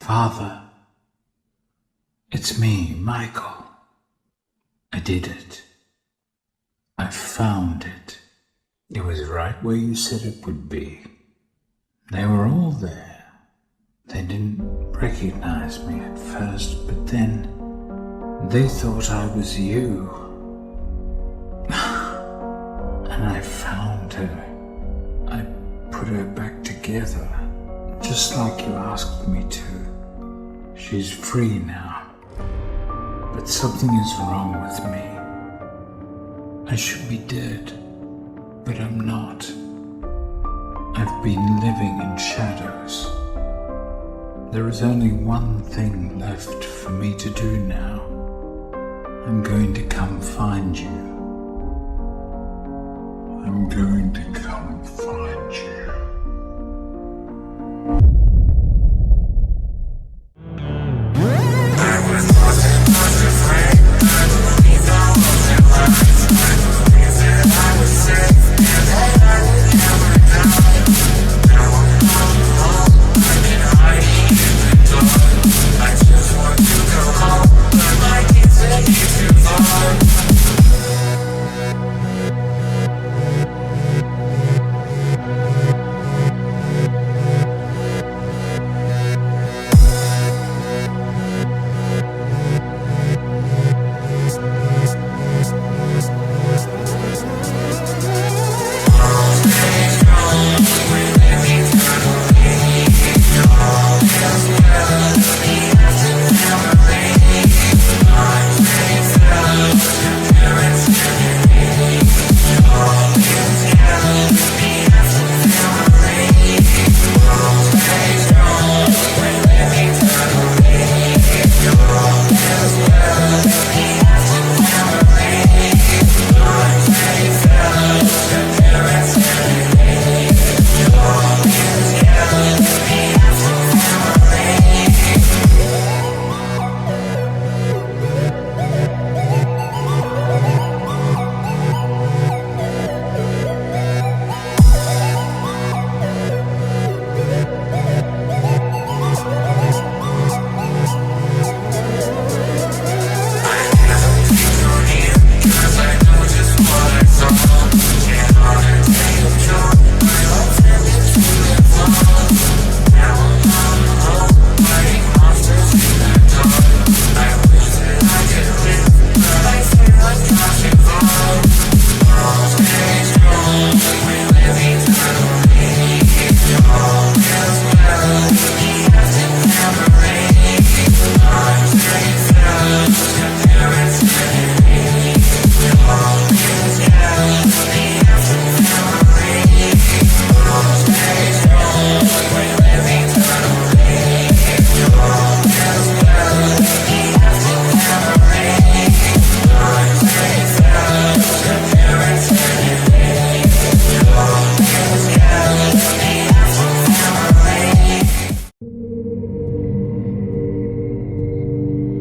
Father, it's me, Michael. I did it. I found it. It was right where you said it would be. They were all there. They didn't recognize me at first, but then they thought I was you. And I found her. I put her back together, just like you asked me to. She's free now. But something is wrong with me. I should be dead, but I'm not. I've been living in shadows. There is only one thing left for me to do now. I'm going to come find you. I'm going to come find you.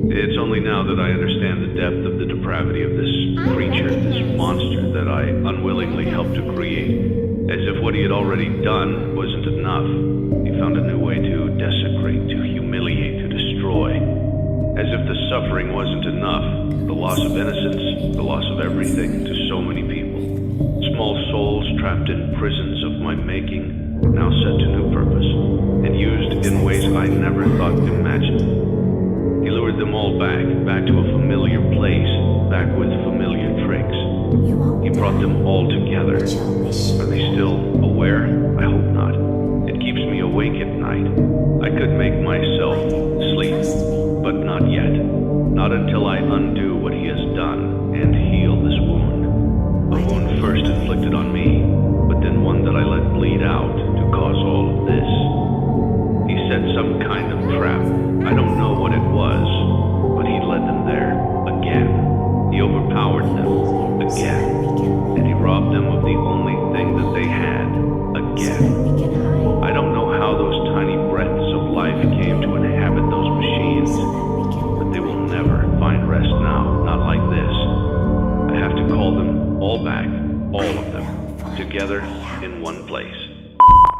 It's only now that I understand the depth of the depravity of this creature, this monster that I unwillingly helped to create. As if what he had already done wasn't enough. He found a new way to desecrate, to humiliate, to destroy. As if the suffering wasn't enough, the loss of innocence, the loss of everything to so many people. Small souls trapped in prisons of my making, now set to new purpose, and used in ways I never thought imaginable. He lured them all back to a familiar place, back with familiar tricks. He brought them all together. Are they still aware? I hope not. It keeps me awake at night. I could make myself Not until I undo what he has done and heal this wound. A wound first inflicted on me, but then one that I let bleed out to cause all of this. He set some kind of trap. I don't know what it was, but he led them there again. He overpowered them again, and he robbed them of the only thing that they had again. I don't know how those tiny breaths of life came to inhabit those machines, but they will never find rest now, not like this. I have to call them all back, all of them, together in one place.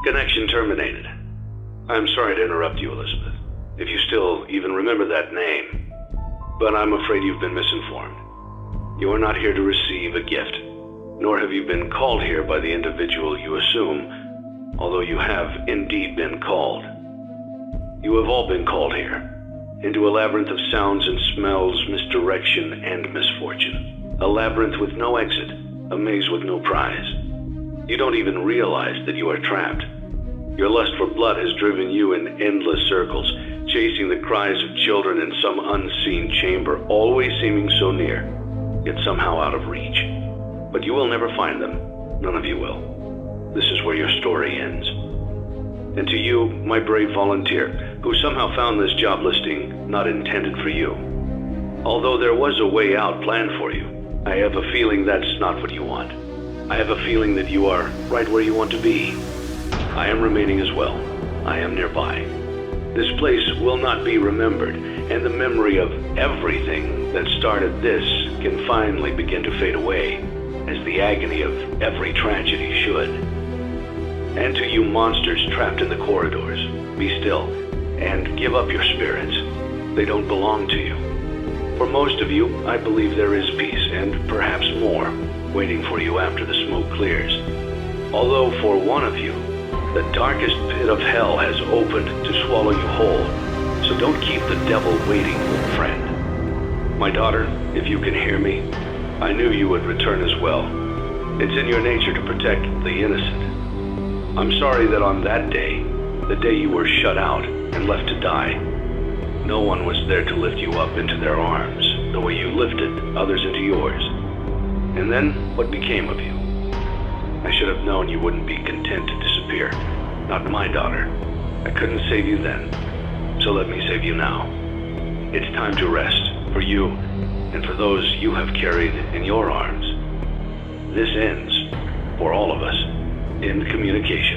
Connection terminated. I'm sorry to interrupt you, Elizabeth, if you still even remember that name, but I'm afraid you've been misinformed. You are not here to receive a gift, nor have you been called here by the individual you assume, although you have indeed been called. You have all been called here, into a labyrinth of sounds and smells, misdirection and misfortune. A labyrinth with no exit, a maze with no prize. You don't even realize that you are trapped. Your lust for blood has driven you in endless circles, chasing the cries of children in some unseen chamber, always seeming so near, yet somehow out of reach. But you will never find them. None of you will. This is where your story ends. And to you, my brave volunteer, who somehow found this job listing not intended for you. Although there was a way out planned for you, I have a feeling that's not what you want. I have a feeling that you are right where you want to be. I am remaining as well. I am nearby. This place will not be remembered, and the memory of everything that started this can finally begin to fade away, as the agony of every tragedy should. And to you monsters trapped in the corridors, be still, and give up your spirits. They don't belong to you. For most of you, I believe there is peace, and perhaps more, waiting for you after the smoke clears. Although for one of you, the darkest pit of hell has opened to swallow you whole, so don't keep the devil waiting, old friend. My daughter, if you can hear me, I knew you would return as well. It's in your nature to protect the innocent. I'm sorry that on that day, the day you were shut out and left to die, no one was there to lift you up into their arms, the way you lifted others into yours. And then, what became of you? I should have known you wouldn't be content to disappear. Not my daughter. I couldn't save you then, so let me save you now. It's time to rest, for you, and for those you have carried in your arms. This ends, for all of us, in communication.